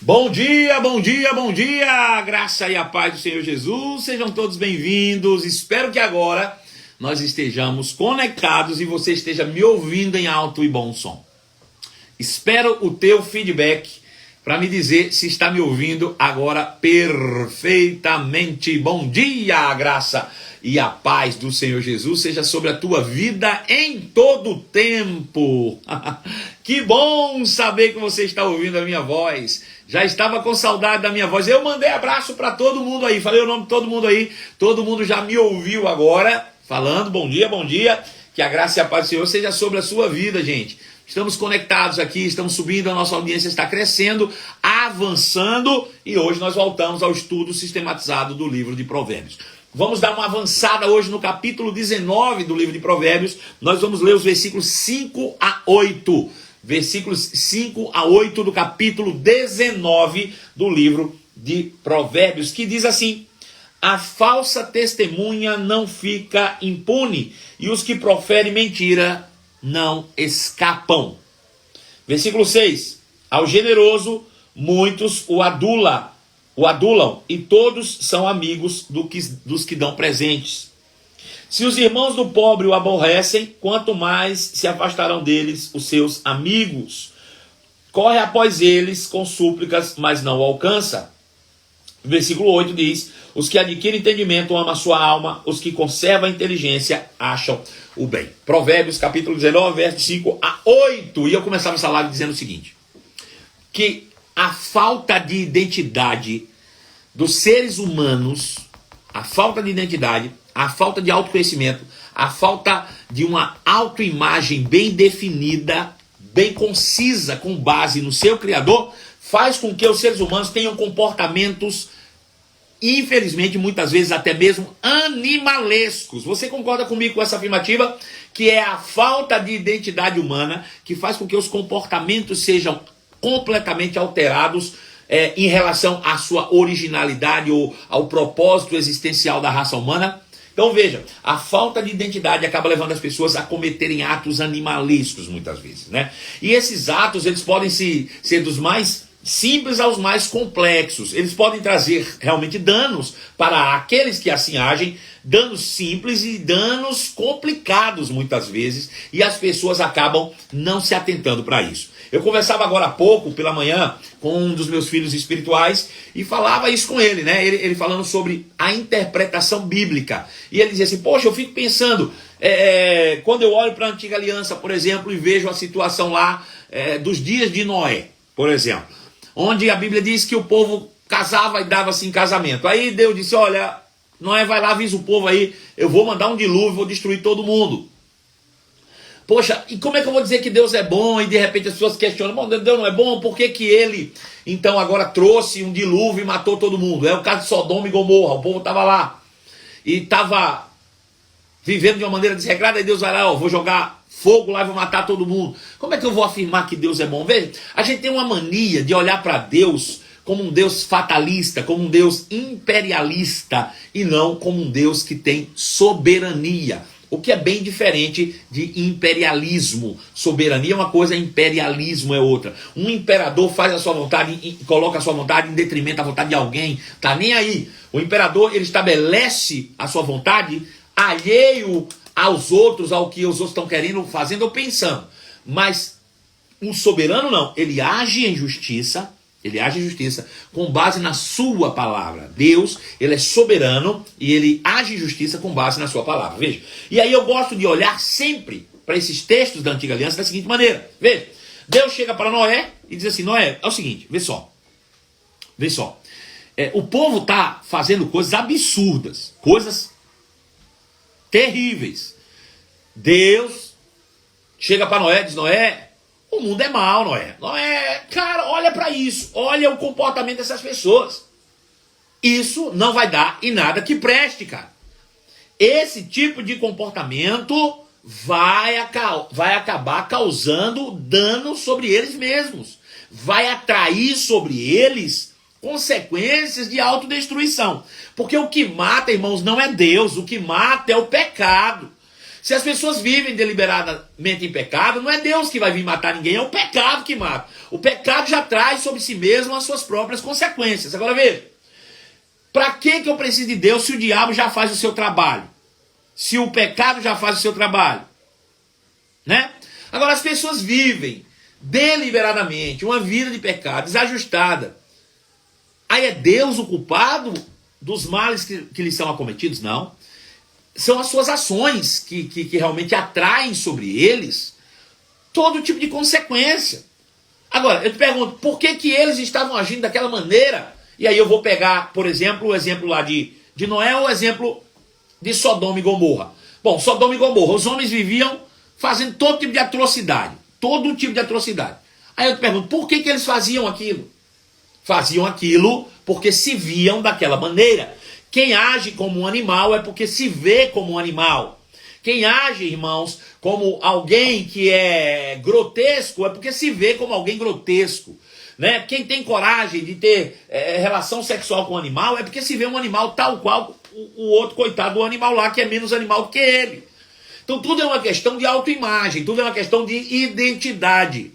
Bom dia, bom dia, bom dia! Graça e a paz do Senhor Jesus, sejam todos bem-vindos. Espero que agora nós estejamos conectados e você esteja me ouvindo em alto e bom som. Espero o teu feedback para me dizer se está me ouvindo agora perfeitamente. Bom dia, a graça e a paz do Senhor Jesus seja sobre a tua vida em todo o tempo. Que bom saber que você está ouvindo a minha voz. Já estava com saudade da minha voz. Eu mandei abraço para todo mundo aí, falei o nome de todo mundo aí. Todo mundo já me ouviu agora, falando bom dia, bom dia. Que a graça e a paz do Senhor seja sobre a sua vida, gente. Estamos conectados aqui, estamos subindo, a nossa audiência está crescendo, avançando. E hoje nós voltamos ao estudo sistematizado do livro de Provérbios. Vamos dar uma avançada hoje no capítulo 19 do livro de Provérbios. Nós vamos ler os versículos 5 a 8. Versículos 5 a 8 do capítulo 19 do livro de Provérbios, que diz assim: a falsa testemunha não fica impune, e os que proferem mentira não escapam. Versículo 6. Ao generoso muitos o adulam, e todos são amigos dos que dão presentes. Se os irmãos do pobre o aborrecem, quanto mais se afastarão deles os seus amigos. Corre após eles com súplicas, mas não o alcança. Versículo 8 diz: os que adquirem entendimento amam a sua alma, os que conservam a inteligência acham o bem. Provérbios capítulo 19, versos 5 a 8. E eu começava essa live dizendo o seguinte: que a falta de identidade dos seres humanos, a falta de identidade, a falta de autoconhecimento, a falta de uma autoimagem bem definida, bem concisa, com base no seu Criador, faz com que os seres humanos tenham comportamentos, infelizmente, muitas vezes até mesmo animalescos. Você concorda comigo com essa afirmativa? Que é a falta de identidade humana que faz com que os comportamentos sejam completamente alterados em relação à sua originalidade ou ao propósito existencial da raça humana. Então veja, a falta de identidade acaba levando as pessoas a cometerem atos animalescos muitas vezes, né? E esses atos, eles podem ser dos mais simples aos mais complexos. Eles podem trazer realmente danos para aqueles que assim agem, danos simples e danos complicados muitas vezes, e as pessoas acabam não se atentando para isso. Eu conversava agora há pouco, pela manhã, com um dos meus filhos espirituais e falava isso com ele, né? Ele falando sobre a interpretação bíblica. E ele dizia assim: poxa, eu fico pensando, quando eu olho para a Antiga Aliança, por exemplo, e vejo a situação lá dos dias de Noé, por exemplo, onde a Bíblia diz que o povo casava e dava-se em casamento. Aí Deus disse: olha, Noé, vai lá, avisa o povo aí, eu vou mandar um dilúvio, vou destruir todo mundo. Poxa, e como é que eu vou dizer que Deus é bom e de repente as pessoas questionam: bom, Deus não é bom, por que que ele então agora trouxe um dilúvio e matou todo mundo? É o caso de Sodoma e Gomorra, o povo estava lá e estava vivendo de uma maneira desregrada, e Deus vai lá: ó, vou jogar fogo lá e vou matar todo mundo. Como é que eu vou afirmar que Deus é bom? Veja, a gente tem uma mania de olhar para Deus como um Deus fatalista, como um Deus imperialista, e não como um Deus que tem soberania. O que é bem diferente de imperialismo. Soberania é uma coisa, imperialismo é outra. Um imperador faz a sua vontade e coloca a sua vontade em detrimento da vontade de alguém. Tá nem aí. O imperador, ele estabelece a sua vontade alheio aos outros, ao que os outros estão querendo, fazendo ou pensando. Mas um soberano não. Ele age em justiça. Ele age em justiça com base na sua palavra. Deus, ele é soberano e ele age em justiça com base na sua palavra. Veja. E aí eu gosto de olhar sempre para esses textos da Antiga Aliança da seguinte maneira. Veja. Deus chega para Noé e diz assim: Noé, é o seguinte, vê só. Vê só. O povo está fazendo coisas absurdas, coisas terríveis. Deus chega para Noé e diz: Noé, o mundo é mau, Noé. Noé, cara, olha para isso. Olha o comportamento dessas pessoas. Isso não vai dar em nada que preste, cara. Esse tipo de comportamento vai acabar causando dano sobre eles mesmos. Vai atrair sobre eles consequências de autodestruição. Porque o que mata, irmãos, não é Deus. O que mata é o pecado. Se as pessoas vivem deliberadamente em pecado, não é Deus que vai vir matar ninguém, é o pecado que mata. O pecado já traz sobre si mesmo as suas próprias consequências. Agora veja, para que eu preciso de Deus se o diabo já faz o seu trabalho? Se o pecado já faz o seu trabalho? Né? Agora as pessoas vivem deliberadamente uma vida de pecado desajustada. Aí é Deus o culpado dos males que lhes são acometidos? Não. São as suas ações que realmente atraem sobre eles todo tipo de consequência. Agora, eu te pergunto, por que eles estavam agindo daquela maneira? E aí eu vou pegar, por exemplo, o exemplo lá de Noé, ou o exemplo de Sodoma e Gomorra. Bom, Sodoma e Gomorra, os homens viviam fazendo todo tipo de atrocidade. Todo tipo de atrocidade. Aí eu te pergunto, por que eles faziam aquilo? Faziam aquilo porque se viam daquela maneira. Quem age como um animal é porque se vê como um animal. Quem age, irmãos, como alguém que é grotesco é porque se vê como alguém grotesco. Né? Quem tem coragem de ter relação sexual com o animal é porque se vê um animal tal qual o outro coitado do animal lá, que é menos animal do que ele. Então tudo é uma questão de autoimagem, tudo é uma questão de identidade.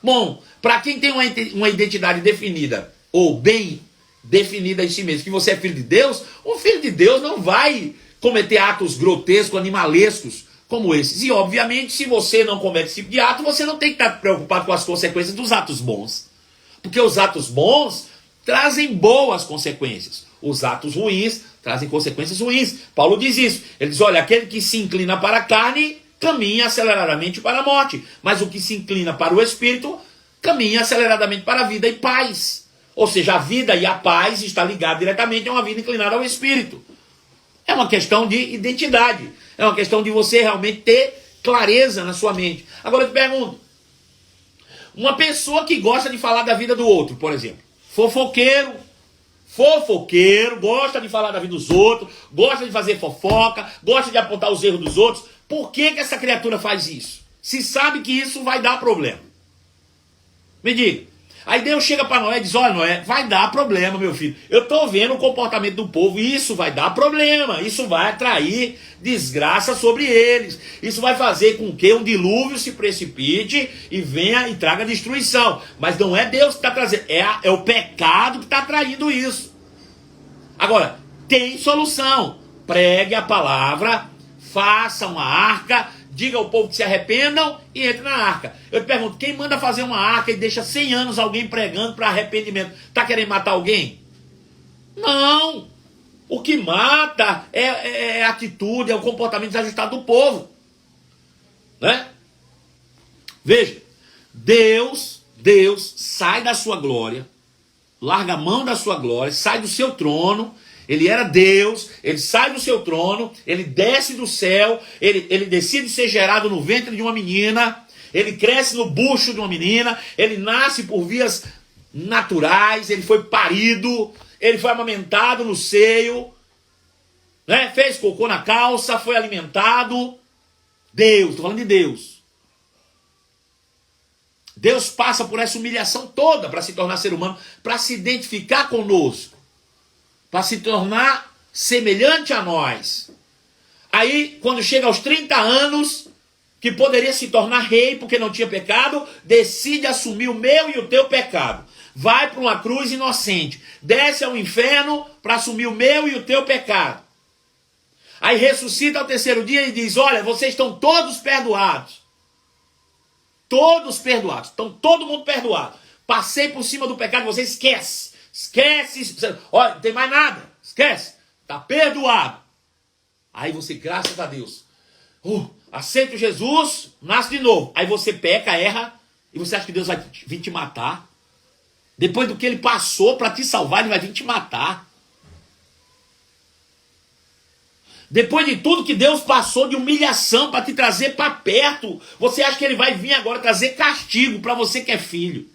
Bom, para quem tem uma identidade definida, ou bem definida em si mesmo, que você é filho de Deus, o filho de Deus não vai cometer atos grotescos, animalescos como esses. E obviamente, se você não comete esse tipo de ato, você não tem que estar preocupado com as consequências dos atos bons. Porque os atos bons trazem boas consequências. Os atos ruins trazem consequências ruins. Paulo diz isso. Ele diz, olha, aquele que se inclina para a carne, caminha aceleradamente para a morte. Mas o que se inclina para o espírito, caminha aceleradamente para a vida e paz. Ou seja, a vida e a paz está ligada diretamente a uma vida inclinada ao espírito. É uma questão de identidade. É uma questão de você realmente ter clareza na sua mente. Agora eu te pergunto, uma pessoa que gosta de falar da vida do outro, por exemplo, fofoqueiro, gosta de falar da vida dos outros, gosta de fazer fofoca, gosta de apontar os erros dos outros, por que essa criatura faz isso? Se sabe que isso vai dar problema. Me diga. Aí Deus chega para Noé e diz, olha Noé, vai dar problema, meu filho. Eu estou vendo o comportamento do povo e isso vai dar problema. Isso vai atrair desgraça sobre eles. Isso vai fazer com que um dilúvio se precipite e venha e traga destruição. Mas não é Deus que está trazendo, é o pecado que está atraindo isso. Agora, tem solução. Pregue a palavra, faça uma arca, diga ao povo que se arrependam e entre na arca. Eu te pergunto, quem manda fazer uma arca e deixa 100 anos alguém pregando para arrependimento? Está querendo matar alguém? Não. O que mata é a atitude, é o comportamento desajustado do povo. Né? Veja, Deus sai da sua glória, larga a mão da sua glória, sai do seu trono. Ele era Deus, ele sai do seu trono, ele desce do céu, ele decide ser gerado no ventre de uma menina, ele cresce no bucho de uma menina, ele nasce por vias naturais, ele foi parido, ele foi amamentado no seio, né? Fez cocô na calça, foi alimentado. Deus, estou falando de Deus. Deus passa por essa humilhação toda para se tornar ser humano, para se identificar conosco, para se tornar semelhante a nós. Aí, quando chega aos 30 anos, que poderia se tornar rei porque não tinha pecado, decide assumir o meu e o teu pecado. Vai para uma cruz inocente, desce ao inferno para assumir o meu e o teu pecado. Aí ressuscita ao terceiro dia e diz, olha, vocês estão todos perdoados. Todos perdoados, estão todo mundo perdoado. Passei por cima do pecado, você esquece. Esquece, olha, não tem mais nada, esquece, está perdoado. Aí você, graças a Deus, aceita Jesus, nasce de novo. Aí você peca, erra, e você acha que Deus vai vir te matar. Depois do que ele passou para te salvar, ele vai vir te matar. Depois de tudo que Deus passou de humilhação para te trazer para perto, você acha que ele vai vir agora trazer castigo para você que é filho.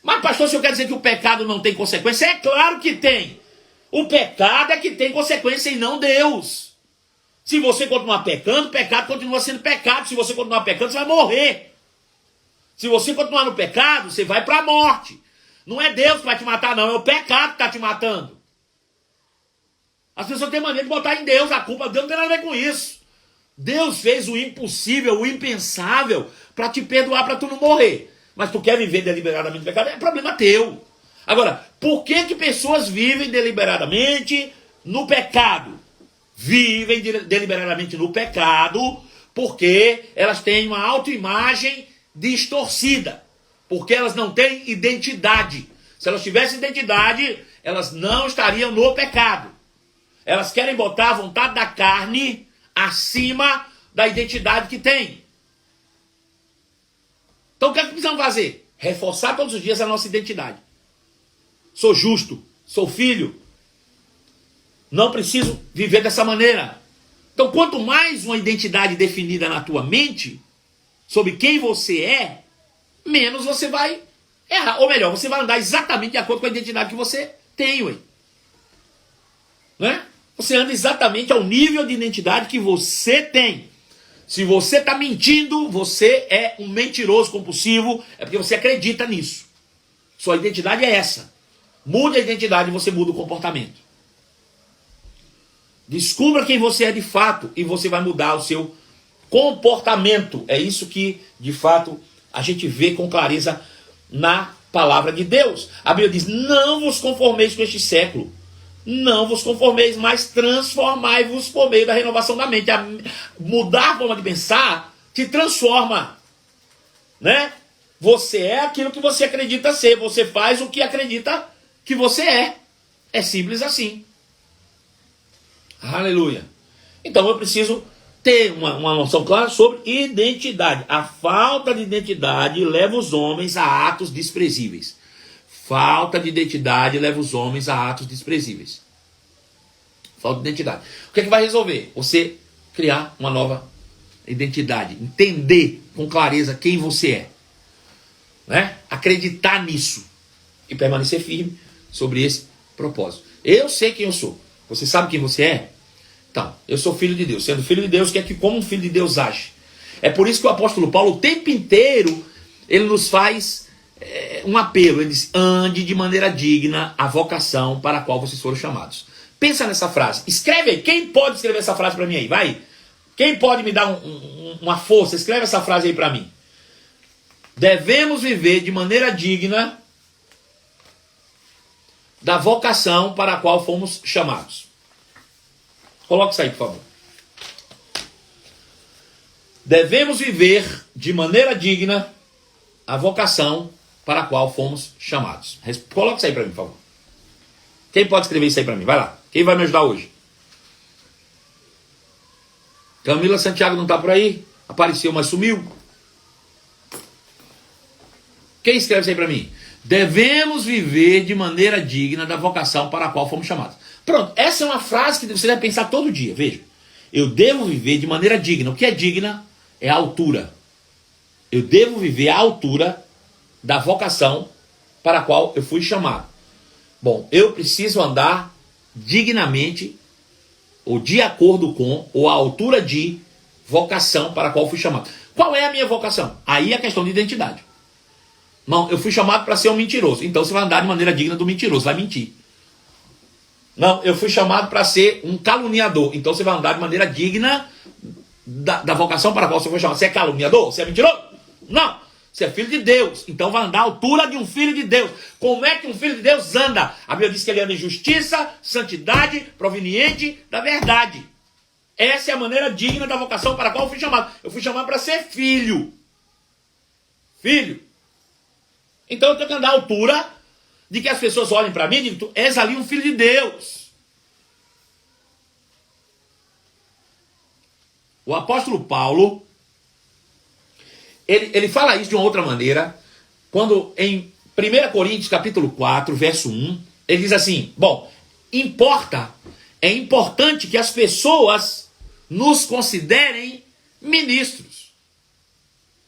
Mas pastor, se eu quero dizer que o pecado não tem consequência, é claro que tem. O pecado é que tem consequência e não Deus. Se você continuar pecando, o pecado continua sendo pecado. Se você continuar pecando, você vai morrer. Se você continuar no pecado, você vai para a morte. Não é Deus que vai te matar, não. É o pecado que está te matando. As pessoas têm mania de botar em Deus a culpa. Deus não tem nada a ver com isso. Deus fez o impossível, o impensável, para te perdoar, para tu não morrer. Mas tu quer viver deliberadamente pecado, é problema teu. Agora, por que pessoas vivem deliberadamente no pecado? Vivem deliberadamente no pecado porque elas têm uma autoimagem distorcida. Porque elas não têm identidade. Se elas tivessem identidade, elas não estariam no pecado. Elas querem botar a vontade da carne acima da identidade que tem. Então o que é que precisamos fazer? Reforçar todos os dias a nossa identidade. Sou justo, sou filho. Não preciso viver dessa maneira. Então quanto mais uma identidade definida na tua mente, sobre quem você é, menos você vai errar. Ou melhor, você vai andar exatamente de acordo com a identidade que você tem, ué. Né? Você anda exatamente ao nível de identidade que você tem. Se você está mentindo, você é um mentiroso compulsivo, é porque você acredita nisso. Sua identidade é essa. Mude a identidade e você muda o comportamento. Descubra quem você é de fato e você vai mudar o seu comportamento. É isso que, de fato, a gente vê com clareza na palavra de Deus. A Bíblia diz, não vos conformeis com este século. Não vos conformeis, mas transformai-vos por meio da renovação da mente. Mudar a forma de pensar te transforma. Né? Você é aquilo que você acredita ser. Você faz o que acredita que você é. É simples assim. Aleluia. Então eu preciso ter uma noção clara sobre identidade. A falta de identidade leva os homens a atos desprezíveis. Falta de identidade leva os homens a atos desprezíveis. Falta de identidade. O que é que vai resolver? Você criar uma nova identidade. Entender com clareza quem você é. Né? Acreditar nisso. E permanecer firme sobre esse propósito. Eu sei quem eu sou. Você sabe quem você é? Então, eu sou filho de Deus. Sendo filho de Deus, quer que como um filho de Deus age. É por isso que o apóstolo Paulo, o tempo inteiro, ele nos faz um apelo. Ele diz, ande de maneira digna a vocação para a qual vocês foram chamados. Pensa nessa frase. Escreve aí. Quem pode escrever essa frase para mim aí? Vai. Quem pode me dar uma força? Escreve essa frase aí para mim. Devemos viver de maneira digna da vocação para a qual fomos chamados. Coloque isso aí, por favor. Devemos viver de maneira digna a vocação para a qual fomos chamados. Coloque isso aí para mim, por favor. Quem pode escrever isso aí para mim? Vai lá. Quem vai me ajudar hoje? Camila Santiago não está por aí? Apareceu, mas sumiu. Quem escreve isso aí para mim? Devemos viver de maneira digna da vocação para a qual fomos chamados. Pronto, essa é uma frase que você deve pensar todo dia. Veja, eu devo viver de maneira digna. O que é digna? É a altura. Eu devo viver à altura da vocação para a qual eu fui chamado. Bom, eu preciso andar dignamente, ou de acordo com, ou à altura de vocação para a qual fui chamado. Qual é a minha vocação? Aí é a questão de identidade. Não, eu fui chamado para ser um mentiroso. Então você vai andar de maneira digna do mentiroso, vai mentir. Não, eu fui chamado para ser um caluniador. Então você vai andar de maneira digna da vocação para a qual você foi chamado. Você é caluniador? Você é mentiroso? Não. Você é filho de Deus. Então vai andar à altura de um filho de Deus. Como é que um filho de Deus anda? A Bíblia diz que ele anda em justiça, santidade, proveniente da verdade. Essa é a maneira digna da vocação para a qual eu fui chamado. Eu fui chamado para ser filho. Filho. Então eu tenho que andar à altura de que as pessoas olhem para mim e digam, tu és ali um filho de Deus. O apóstolo Paulo, ele fala isso de uma outra maneira, quando em 1 Coríntios capítulo 4, verso 1, ele diz assim, bom, é importante que as pessoas nos considerem ministros.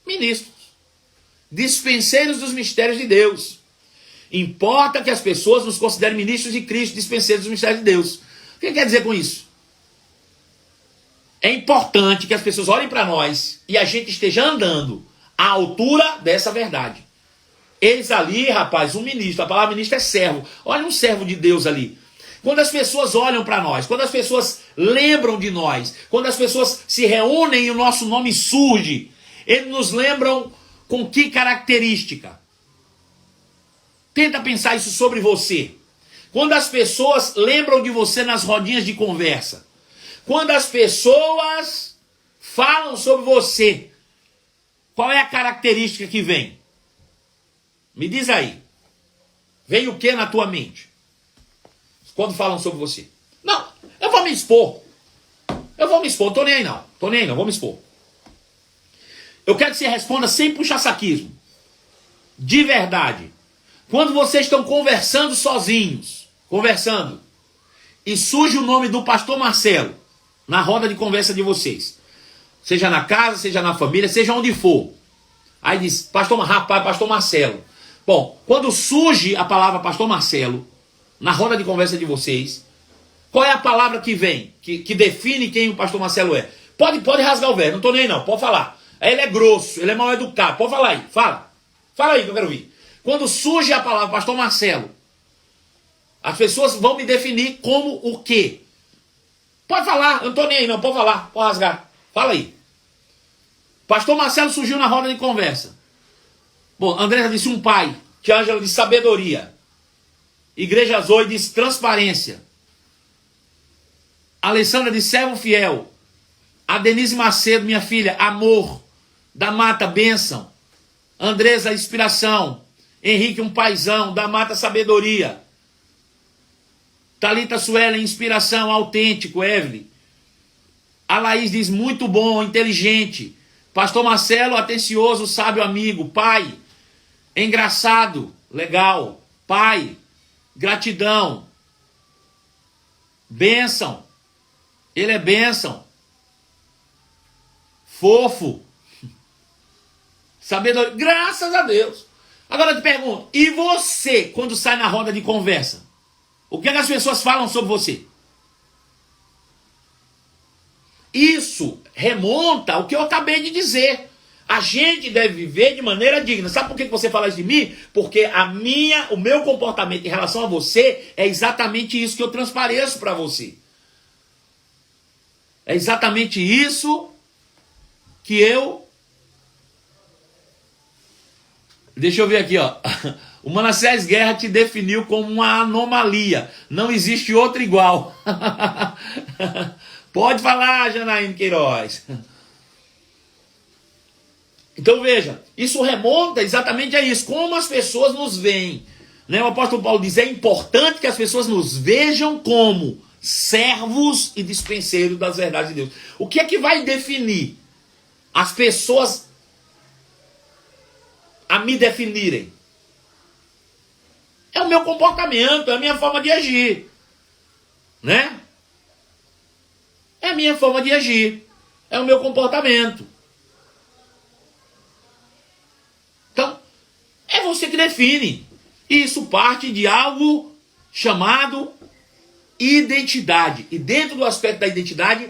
Ministros. Dispenseiros dos mistérios de Deus. Importa que as pessoas nos considerem ministros de Cristo, dispenseiros dos mistérios de Deus. O que quer dizer com isso? É importante que as pessoas olhem para nós e a gente esteja andando à altura dessa verdade. Eis ali, rapaz, um ministro. A palavra ministro é servo. Olha um servo de Deus ali. Quando as pessoas olham para nós, quando as pessoas lembram de nós, quando as pessoas se reúnem e o nosso nome surge, eles nos lembram com que característica? Tenta pensar isso sobre você. Quando as pessoas lembram de você nas rodinhas de conversa, quando as pessoas falam sobre você, qual é a característica que vem? Me diz aí. Vem o que na tua mente? Quando falam sobre você. Não, eu vou me expor. Eu vou me expor, não tô nem aí não. Tô nem aí não, vou me expor. Eu quero que você responda sem puxar saquismo. De verdade. Quando vocês estão conversando sozinhos, e surge o nome do pastor Marcelo na roda de conversa de vocês, seja na casa, seja na família, seja onde for, aí diz, pastor Marcelo. Bom, quando surge a palavra pastor Marcelo na roda de conversa de vocês, qual é a palavra que vem, que define quem o pastor Marcelo é? Pode rasgar o verbo, não tô nem aí não, pode falar. Ele é grosso, ele é mal educado, pode falar aí, fala aí que eu quero ouvir. Quando surge a palavra pastor Marcelo, as pessoas vão me definir como o quê? Pode falar, eu não tô nem aí não, pode falar, pode rasgar. Fala aí. Pastor Marcelo surgiu na roda de conversa. Bom, André disse um pai, Tia Ângela disse sabedoria. Igreja Zoe disse transparência. Alessandra disse servo fiel. A Denise Macedo, minha filha, amor. Da Mata, bênção. Andresa, inspiração. Henrique, um paizão. Da Mata, sabedoria. Thalita Suelen, inspiração, autêntico, Evelyn. A Laís diz, muito bom, inteligente. Pastor Marcelo, atencioso, sábio amigo. Pai, engraçado, legal. Pai, gratidão. Bênção. Ele é bênção. Fofo. Sabedoria. Graças a Deus. Agora eu te pergunto, e você, quando sai na roda de conversa? O que as pessoas falam sobre você? Isso remonta ao que eu acabei de dizer. A gente deve viver de maneira digna. Sabe por que você fala isso de mim? Porque o meu comportamento em relação a você é exatamente isso que eu transpareço para você. É exatamente isso que eu... Deixa eu ver aqui, ó. O Manassés Guerra te definiu como uma anomalia. Não existe outro igual. Pode falar, Janaína Queiroz. Então veja, isso remonta exatamente a isso. Como as pessoas nos veem. Né? O apóstolo Paulo diz, é importante que as pessoas nos vejam como servos e dispenseiros das verdades de Deus. O que é que vai definir as pessoas a me definirem? É o meu comportamento, é a minha forma de agir. Né? É a minha forma de agir. É o meu comportamento. Então, é você que define. Isso parte de algo chamado identidade. E dentro do aspecto da identidade,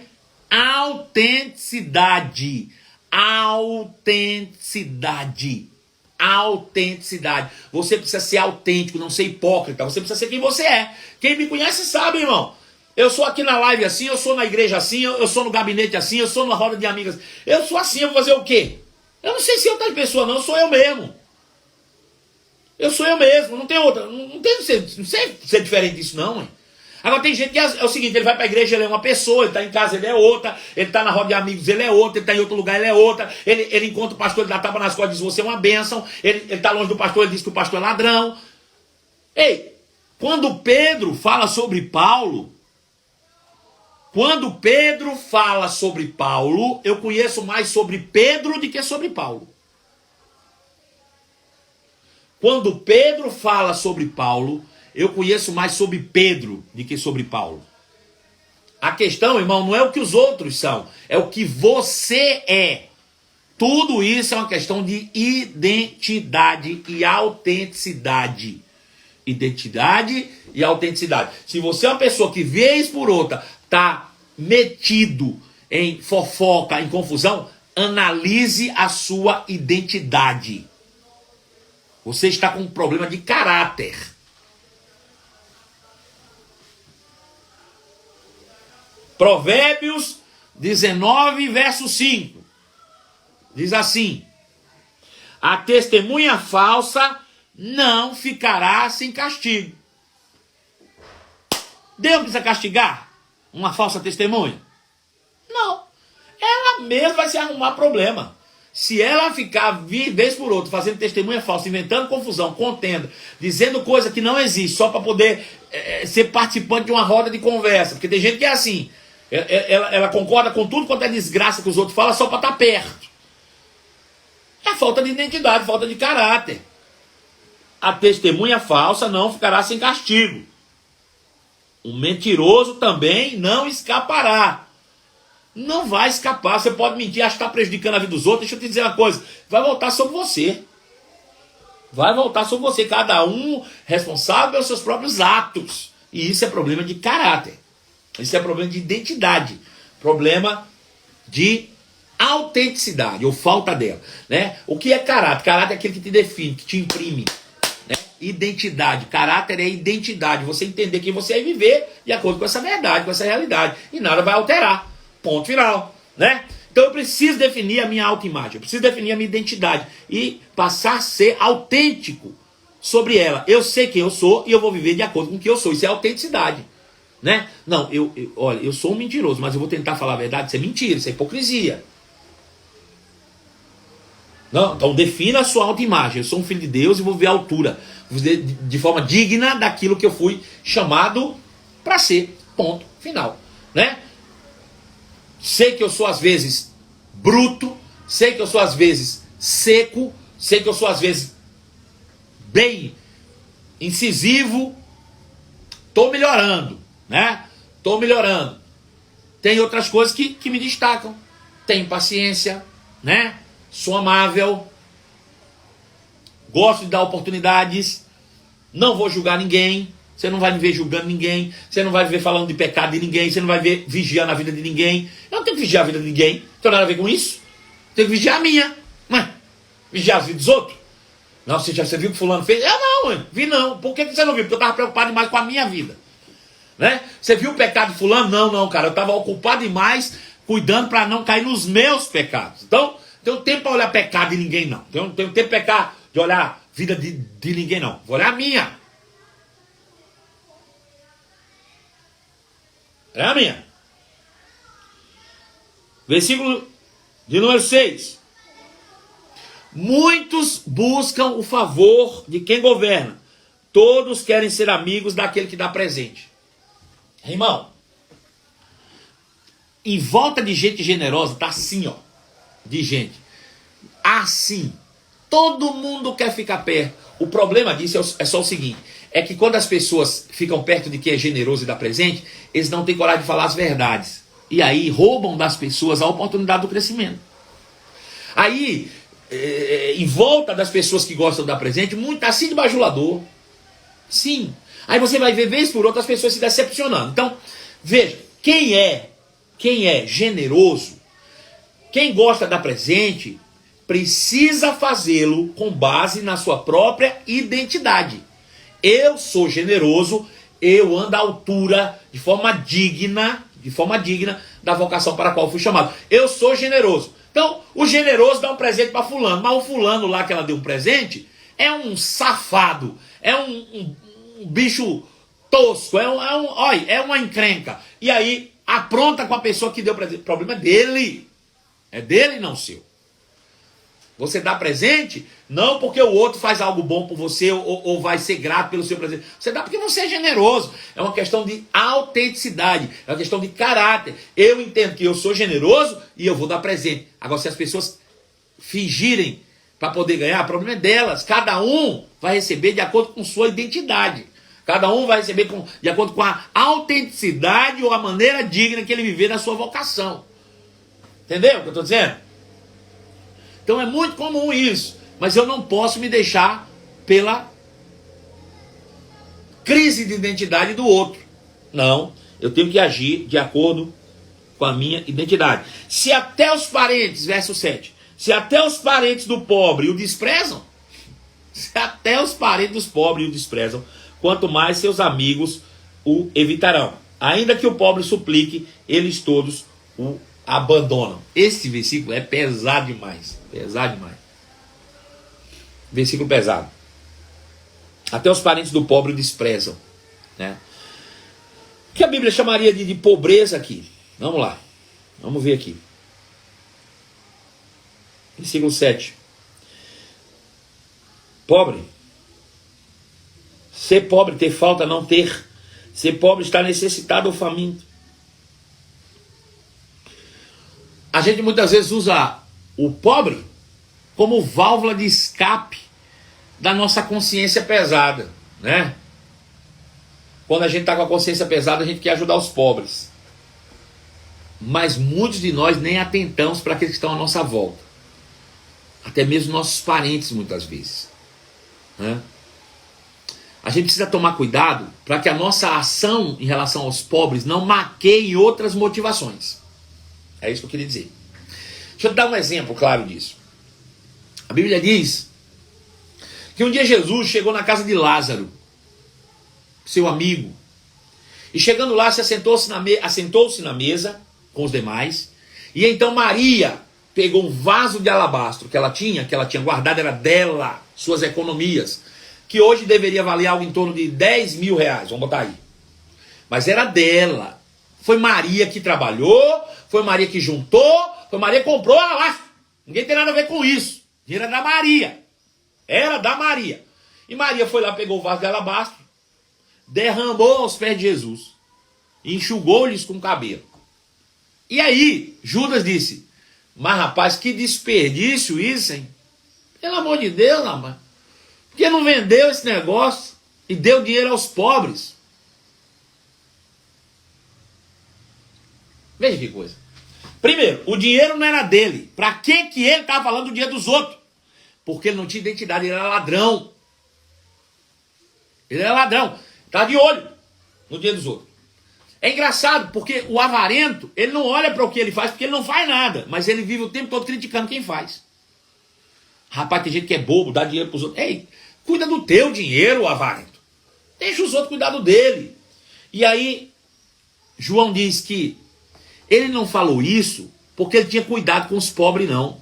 autenticidade. Autenticidade. Autenticidade. Você precisa ser autêntico, não ser hipócrita. Você precisa ser quem você é. Quem me conhece sabe, irmão. Eu sou aqui na live assim, eu sou na igreja assim, eu sou no gabinete assim, eu sou na roda de amigas. Eu sou assim, eu vou fazer o quê? Eu não sei se é outra pessoa não, eu sou eu mesmo. Eu sou eu mesmo, não tem outra. Não sei ser diferente disso não, hein? Agora tem gente que é o seguinte, ele vai pra igreja, ele é uma pessoa, ele tá em casa, ele é outra, ele tá na roda de amigos, ele é outra, ele tá em outro lugar, ele é outra, ele encontra o pastor, ele dá tapa nas costas e diz, você é uma bênção, ele tá longe do pastor, ele diz que o pastor é ladrão. Ei, quando Pedro fala sobre Paulo, eu conheço mais sobre Pedro do que sobre Paulo. Quando Pedro fala sobre Paulo, eu conheço mais sobre Pedro do que sobre Paulo. A questão, irmão, não é o que os outros são, é o que você é. Tudo isso é uma questão de identidade e autenticidade. Identidade e autenticidade. Se você é uma pessoa que, vez por outra, está metido em fofoca, em confusão, analise a sua identidade. Você está com um problema de caráter. Provérbios 19, verso 5. Diz assim: a testemunha falsa não ficará sem castigo. Deus precisa castigar uma falsa testemunha? Não. Ela mesma vai se arrumar problema. Se ela ficar vez por outra fazendo testemunha falsa, inventando confusão, contenda, dizendo coisa que não existe, só para poder ser participante de uma roda de conversa. Porque tem gente que é assim, ela concorda com tudo quanto é desgraça que os outros falam só para estar perto. É falta de identidade, falta de caráter. A testemunha falsa não ficará sem castigo. O mentiroso também não escapará. Não vai escapar. Você pode mentir, acha que está prejudicando a vida dos outros. Deixa eu te dizer uma coisa. Vai voltar sobre você. Vai voltar sobre você. Cada um responsável pelos seus próprios atos. E isso é problema de caráter. Isso é problema de identidade. Problema de autenticidade, ou falta dela. Né? O que é caráter? Caráter é aquele que te define, que te imprime. Né? Identidade. Caráter é identidade. Você entender quem você é e viver de acordo com essa verdade, com essa realidade. E nada vai alterar. Ponto final, né? Então eu preciso definir a minha autoimagem, eu preciso definir a minha identidade e passar a ser autêntico sobre ela. Eu sei quem eu sou e eu vou viver de acordo com quem eu sou. Isso é autenticidade, né? Não, olha, eu sou um mentiroso, mas eu vou tentar falar a verdade. Isso é mentira, isso é hipocrisia. Não, então defina a sua autoimagem. Eu sou um filho de Deus e vou viver à altura, vou viver de forma digna daquilo que eu fui chamado para ser. Ponto final, né? Sei que eu sou às vezes bruto, sei que eu sou às vezes seco, sei que eu sou às vezes bem incisivo. Tô melhorando, né? Tô melhorando. Tem outras coisas que me destacam. Tenho paciência, né? Sou amável. Gosto de dar oportunidades. Não vou julgar ninguém. Você não vai me ver julgando ninguém. Você não vai me ver falando de pecado de ninguém. Você não vai ver vigiando a vida de ninguém. Eu não tenho que vigiar a vida de ninguém. Não tem nada a ver com isso. Tenho que vigiar a minha. Ué, vigiar as vidas dos outros. Não, você viu o que fulano fez? Eu não, ué, vi não. Por que você não viu? Porque eu estava preocupado demais com a minha vida. Né? Você viu o pecado de fulano? Não, cara. Eu estava ocupado demais cuidando para não cair nos meus pecados. Então, não tenho tempo para olhar pecado de ninguém, não. Tenho tempo de olhar a vida de ninguém, não. Vou olhar a minha. É a minha. Versículo de número 6. Muitos buscam o favor de quem governa. Todos querem ser amigos daquele que dá presente. Irmão, em volta de gente generosa, tá assim, ó. De gente. Assim. Todo mundo quer ficar perto. O problema disso é só o seguinte. É que quando as pessoas ficam perto de quem é generoso e dá presente, eles não têm coragem de falar as verdades. E aí roubam das pessoas a oportunidade do crescimento. Aí, em volta das pessoas que gostam de dar presente, muito tá assim de bajulador. Sim. Aí você vai ver vez por outra as pessoas se decepcionando. Então, veja, quem é generoso, quem gosta de dar presente, precisa fazê-lo com base na sua própria identidade. Eu sou generoso, eu ando à altura, de forma digna da vocação para a qual fui chamado. Eu sou generoso. Então, o generoso dá um presente para fulano, mas o fulano lá que ela deu um presente é um safado, é um bicho tosco, é uma encrenca. E aí, apronta com a pessoa que deu presente. O problema é dele. É dele, não seu. Você dá presente, não porque o outro faz algo bom por você ou vai ser grato pelo seu presente. Você dá porque você é generoso. É uma questão de autenticidade, é uma questão de caráter. Eu entendo que eu sou generoso e eu vou dar presente. Agora, se as pessoas fingirem para poder ganhar, o problema é delas. Cada um vai receber de acordo com sua identidade. Cada um vai receber de acordo com a autenticidade ou a maneira digna que ele viver na sua vocação. Entendeu o que eu estou dizendo? Então é muito comum isso, mas eu não posso me deixar pela crise de identidade do outro. Não, eu tenho que agir de acordo com a minha identidade. Se até os parentes, verso 7, se até os parentes do pobre o desprezam, se até os parentes dos pobres o desprezam, quanto mais seus amigos o evitarão. Ainda que o pobre suplique, eles todos o abandonam. Esse versículo é pesado demais. Pesado demais. Versículo pesado. Até os parentes do pobre o desprezam, né? O que a Bíblia chamaria de pobreza aqui? Vamos lá. Vamos ver aqui. Versículo 7. Pobre. Ser pobre, ter falta, não ter. Ser pobre, estar necessitado ou faminto. A gente muitas vezes usa o pobre como válvula de escape da nossa consciência pesada, né? Quando a gente está com a consciência pesada, a gente quer ajudar os pobres. Mas muitos de nós nem atentamos para aqueles que estão à nossa volta. Até mesmo nossos parentes, muitas vezes, né? A gente precisa tomar cuidado para que a nossa ação em relação aos pobres não maqueie outras motivações. É isso que eu queria dizer. Deixa eu dar um exemplo claro disso. A Bíblia diz que um dia Jesus chegou na casa de Lázaro, seu amigo, e chegando lá se assentou-se na mesa com os demais, e então Maria pegou um vaso de alabastro que ela tinha guardado, era dela, suas economias, que hoje deveria valer algo em torno de 10 mil reais, vamos botar aí. Mas era dela. Foi Maria que trabalhou, foi Maria que juntou, foi Maria que comprou alabastro. Ninguém tem nada a ver com isso. Era da Maria. Era da Maria. E Maria foi lá, pegou o vaso de alabastro, derramou aos pés de Jesus, enxugou-lhes com o cabelo. E aí, Judas disse: mas rapaz, que desperdício isso, hein? Pelo amor de Deus, rapaz. Por que não vendeu esse negócio e deu dinheiro aos pobres? Veja que coisa. Primeiro, o dinheiro não era dele. Para que ele estava falando do dinheiro dos outros? Porque ele não tinha identidade, ele era ladrão. Ele era ladrão. Estava de olho no dinheiro dos outros. É engraçado, porque o avarento, ele não olha para o que ele faz, porque ele não faz nada. Mas ele vive o tempo todo criticando quem faz. Rapaz, tem gente que é bobo, dá dinheiro para os outros. Ei, cuida do teu dinheiro, avarento. Deixa os outros cuidar do dele. E aí, João diz que ele não falou isso porque ele tinha cuidado com os pobres, não.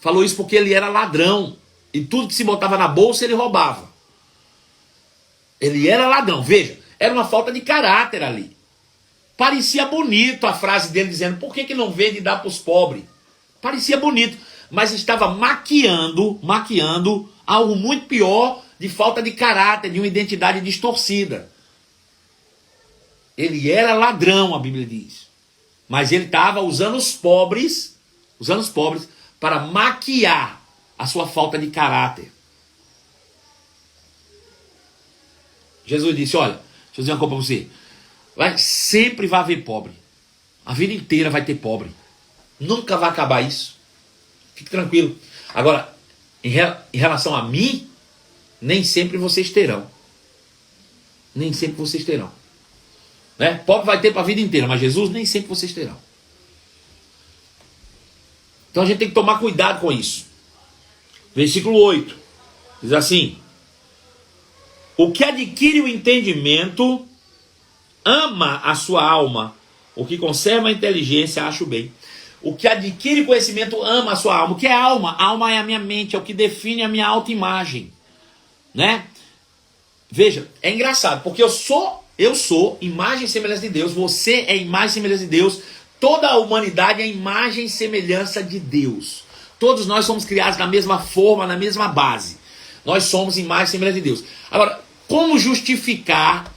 Falou isso porque ele era ladrão. E tudo que se botava na bolsa, ele roubava. Ele era ladrão. Veja, era uma falta de caráter ali. Parecia bonito a frase dele dizendo: por que não vende e dá para os pobres? Parecia bonito, mas estava maquiando algo muito pior, de falta de caráter, de uma identidade distorcida. Ele era ladrão, a Bíblia diz. Mas ele estava usando os pobres para maquiar a sua falta de caráter. Jesus disse: olha, deixa eu dizer uma coisa para você. Sempre vai haver pobre. A vida inteira vai ter pobre. Nunca vai acabar isso. Fique tranquilo. Agora, em relação a mim, nem sempre vocês terão. Nem sempre vocês terão. Né? Pobre vai ter para a vida inteira, mas Jesus nem sempre vocês terão. Então a gente tem que tomar cuidado com isso. Versículo 8 diz assim: o que adquire o entendimento ama a sua alma, o que conserva a inteligência acha o bem. O que adquire conhecimento ama a sua alma. O que é alma? Alma é a minha mente, é o que define a minha autoimagem, né? Veja, é engraçado, porque eu sou imagem e semelhança de Deus, você é imagem e semelhança de Deus, toda a humanidade é imagem e semelhança de Deus. Todos nós somos criados na mesma forma, na mesma base. Nós somos imagem e semelhança de Deus. Agora, como justificar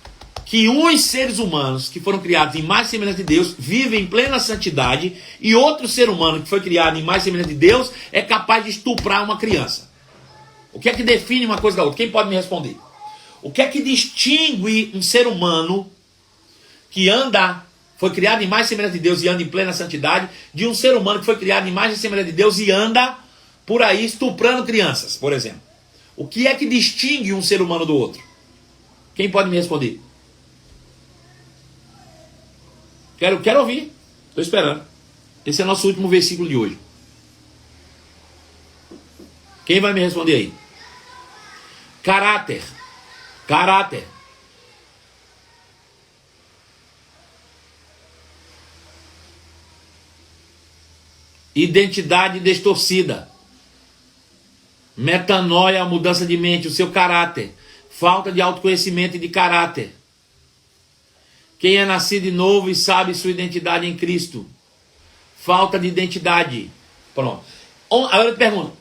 que uns seres humanos que foram criados em imagem e semelhança de Deus vivem em plena santidade e outro ser humano que foi criado em imagem e semelhança de Deus é capaz de estuprar uma criança? O que é que define uma coisa da outra? Quem pode me responder? O que é que distingue um ser humano que foi criado em imagem e semelhança de Deus e anda em plena santidade, de um ser humano que foi criado em imagem e semelhança de Deus e anda por aí estuprando crianças, por exemplo? O que é que distingue um ser humano do outro? Quem pode me responder? Quero ouvir. Estou esperando. Esse é o nosso último versículo de hoje. Quem vai me responder aí? Caráter. Identidade distorcida. Metanoia, a mudança de mente, o seu caráter. Falta de autoconhecimento e de caráter. Quem é nascido de novo e sabe sua identidade em Cristo. Falta de identidade. Pronto. Agora eu te pergunto.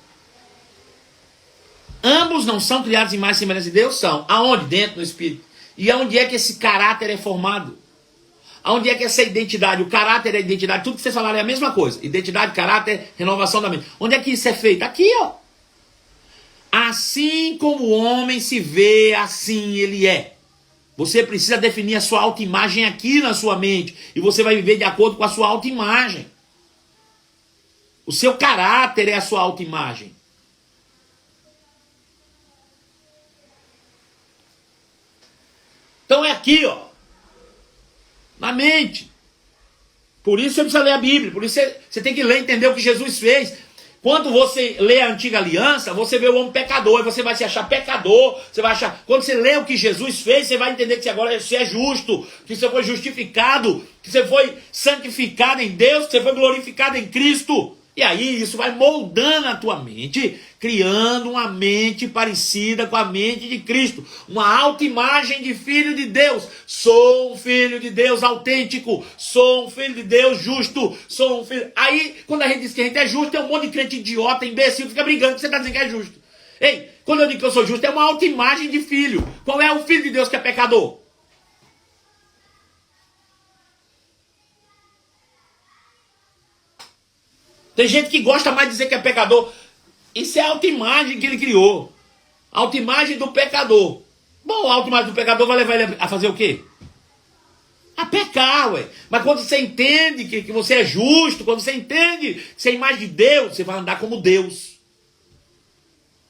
Ambos não são criados em mais semelhança de Deus? São. Aonde? Dentro do Espírito. E aonde é que esse caráter é formado? Aonde é que essa identidade, o caráter e a identidade, tudo que vocês falaram é a mesma coisa. Identidade, caráter, renovação da mente. Onde é que isso é feito? Aqui, ó. Assim como o homem se vê, assim ele é. Você precisa definir a sua autoimagem aqui na sua mente. E você vai viver de acordo com a sua autoimagem. O seu caráter é a sua autoimagem. Então é aqui, ó. Na mente. Por isso você precisa ler a Bíblia. Por isso você tem que ler e entender o que Jesus fez. Quando você lê a antiga aliança, você vê o homem pecador. E você vai se achar pecador. Você vai achar. Quando você lê o que Jesus fez, você vai entender que agora você é justo. Que você foi justificado. Que você foi santificado em Deus. Que você foi glorificado em Cristo. E aí isso vai moldando a tua mente, criando uma mente parecida com a mente de Cristo. Uma autoimagem de filho de Deus. Sou um filho de Deus autêntico. Sou um filho de Deus justo. Sou um filho... Aí, quando a gente diz que a gente é justo, tem um monte de crente idiota, imbecil, que fica brigando que você está dizendo que é justo. Ei, quando eu digo que eu sou justo, é uma autoimagem de filho. Qual é o filho de Deus que é pecador? Tem gente que gosta mais de dizer que é pecador. Isso é a autoimagem que ele criou. A autoimagem do pecador. Bom, a autoimagem do pecador vai levar ele a fazer o quê? A pecar, ué. Mas quando você entende que você é justo, quando você entende que você é a imagem de Deus, você vai andar como Deus.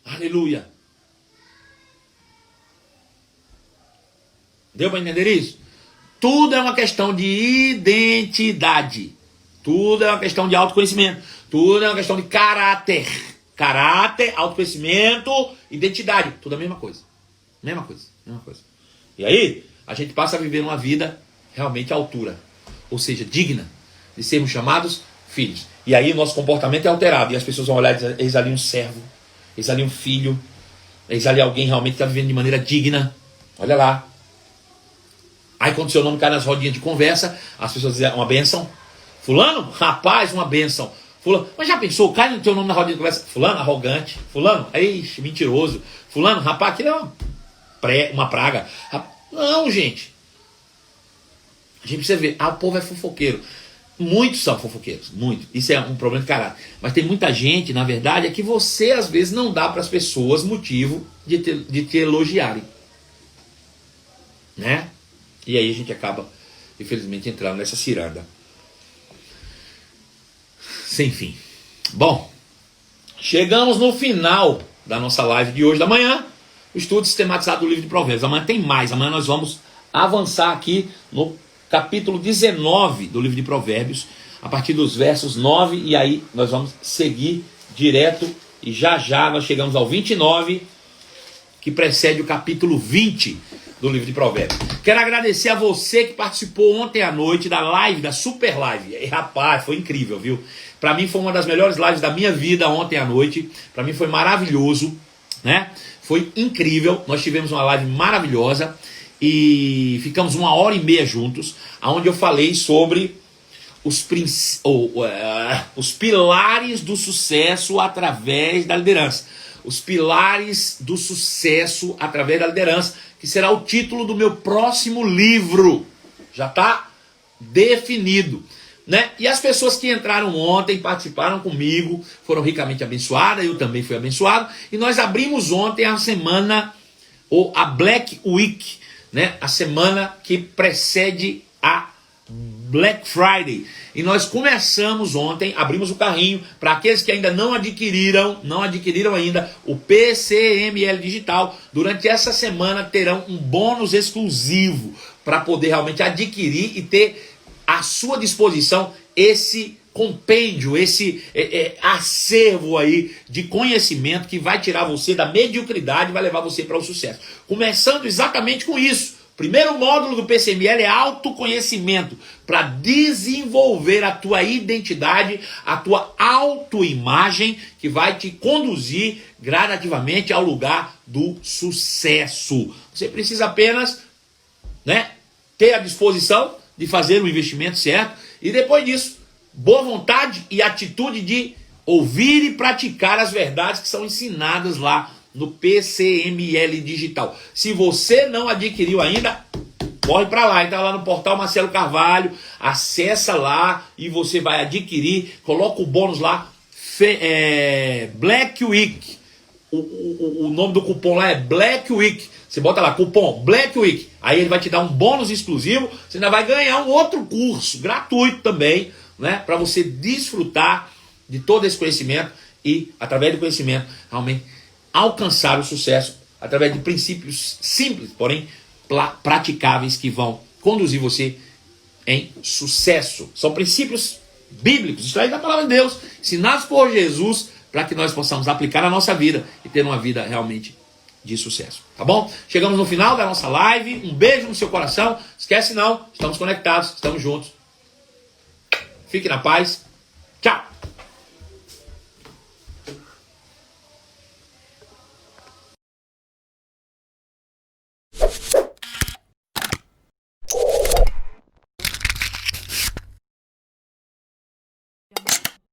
Aleluia. Deu para entender isso? Tudo é uma questão de identidade. Tudo é uma questão de autoconhecimento. Tudo é uma questão de caráter. Caráter, autoconhecimento, identidade. Tudo é a mesma coisa. Mesma coisa. Mesma coisa. E aí, a gente passa a viver uma vida realmente à altura. Ou seja, digna de sermos chamados filhos. E aí o nosso comportamento é alterado. E as pessoas vão olhar e dizer, eis ali um servo. Eis ali um filho. Eis ali alguém realmente que está vivendo de maneira digna. Olha lá. Aí quando seu nome cai nas rodinhas de conversa, as pessoas dizem, uma bênção. Fulano, rapaz, uma bênção. Fulano, mas já pensou, cai no teu nome na rodinha de conversa. Fulano, arrogante. Fulano, ixi, mentiroso. Fulano, rapaz, aquilo é uma praga. Não, gente. A gente precisa ver, o povo é fofoqueiro. Muitos são fofoqueiros, muito. Isso é um problema de caráter. Mas tem muita gente, na verdade, é que você às vezes não dá para as pessoas motivo de te elogiarem. Né? E aí a gente acaba, infelizmente, entrando nessa ciranda. Sem fim. Bom, chegamos no final da nossa live de hoje da manhã. O estudo sistematizado do livro de Provérbios. Amanhã tem mais. Amanhã nós vamos avançar aqui no capítulo 19 do livro de Provérbios, a partir dos versos 9, e aí nós vamos seguir direto, e já já nós chegamos ao 29, que precede o capítulo 20 do livro de Provérbios. Quero agradecer a você que participou ontem à noite da live, da super live. E, rapaz, foi incrível, viu? Para mim foi uma das melhores lives da minha vida ontem à noite. Para mim foi maravilhoso, né? Foi incrível. Nós tivemos uma live maravilhosa e ficamos 1h30 juntos, onde eu falei sobre os pilares do sucesso através da liderança. Os pilares do sucesso através da liderança, que será o título do meu próximo livro. Já está definido, né? E as pessoas que entraram ontem, participaram comigo, foram ricamente abençoadas, eu também fui abençoado, e nós abrimos ontem a semana, ou a Black Week, né? A semana que precede a Black Friday. E nós começamos ontem, abrimos o carrinho para aqueles que ainda não adquiriram ainda o PCML Digital. Durante essa semana terão um bônus exclusivo para poder realmente adquirir e ter à sua disposição esse compêndio, esse acervo aí de conhecimento que vai tirar você da mediocridade e vai levar você para o sucesso. Começando exatamente com isso, Primeiro módulo do PCML é autoconhecimento, para desenvolver a tua identidade, a tua autoimagem, que vai te conduzir gradativamente ao lugar do sucesso. Você precisa apenas, ter a disposição de fazer o investimento certo, e depois disso, boa vontade e atitude de ouvir e praticar as verdades que são ensinadas lá no PCML Digital. Se você não adquiriu ainda, corre para lá, entra lá no portal Marcelo Carvalho, acessa lá e você vai adquirir, coloca o bônus lá, Black Week, o nome do cupom lá é Black Week, você bota lá, cupom Black Week, aí ele vai te dar um bônus exclusivo, você ainda vai ganhar um outro curso, gratuito também, para você desfrutar de todo esse conhecimento e, através do conhecimento, realmente alcançar o sucesso através de princípios simples, porém praticáveis, que vão conduzir você em sucesso. São princípios bíblicos, extraídos da palavra de Deus, ensinados por Jesus, para que nós possamos aplicar na nossa vida e ter uma vida realmente de sucesso. Tá bom? Chegamos no final da nossa live. Um beijo no seu coração. Esquece não, estamos conectados, estamos juntos. Fique na paz. Tchau.